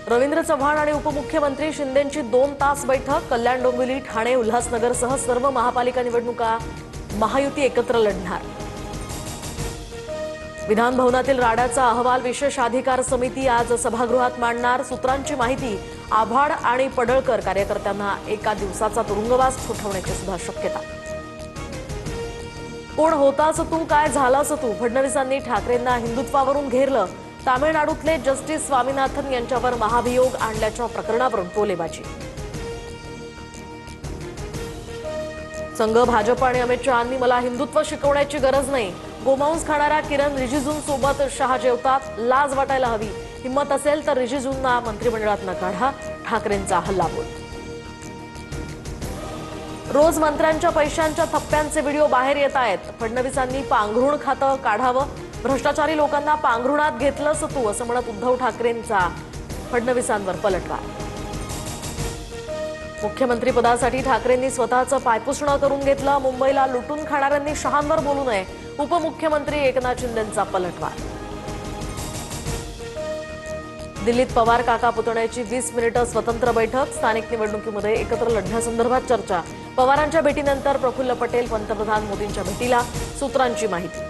रवींद्र चव्हाण आणि उपमुख्यमंत्री शिंदेंची 2 तास बैठक। कल्याण, डोंबिवली, ठाणे, उल्हासनगरसह सर्व महापालिका निवडणुका महायुती एकत्र लढणार। विधान भवनातील राड्याचा अहवाल विशेष अधिकार समिती आज सभागृहात मांडणार। सूत्रांची माहिती, आभाड आणि पडळकर कार्यकर्त्यांना एका दिवसाचा तुरुंगवास ठोठावण्याची सुद्धा शक्यता। कोण होतास तू, काय झालास तू, फडणवीसांनी ठाकरेंना हिंदुत्वावरून घेरलं। तामिळनाडूतले जस्टिस स्वामीनाथन यांच्यावर महाभियोग आणल्याच्या प्रकरणावरून टोलेबाजी। संघ, भाजप आणि अमित शहांनी मला हिंदुत्व शिकवण्याची गरज नाही। गोमांस खाणाऱ्या किरण रिजिजूंसोबत शहा जेवतात, लाज वाटायला हवी। हिम्मत असेल तर रिजिजूंना मंत्रिमंडळातनं काढा, ठाकरेंचा हल्लाबोल। रोज मंत्र्यांच्या पैशांच्या थप्प्यांचे व्हिडिओ बाहेर येत आहेत। फडणवीसांनी पांघरुण खातं काढावं, भ्रष्टाचारी लोकांना पांघरुणात घेतलंस तू, असं म्हणत उद्धव ठाकरेंचा फडणवीसांवर पलटवार। मुख्यमंत्री पदासाठी ठाकरेंनी स्वतःचं पायपुसणं करून घेतलं। मुंबईला लुटून खाणाऱ्यांनी शहांवर बोलू नये, उपमुख्यमंत्री एकनाथ शिंदेंचा पलटवार। दिल्लीत पवार काका पुतण्याची 20 मिनिटं स्वतंत्र बैठक। स्थानिक निवडणुकीमध्ये एकत्र लढण्यासंदर्भात चर्चा। पवारांच्या भेटीनंतर प्रफुल्ल पटेल पंतप्रधान मोदींच्या भेटीला, सूत्रांची माहिती।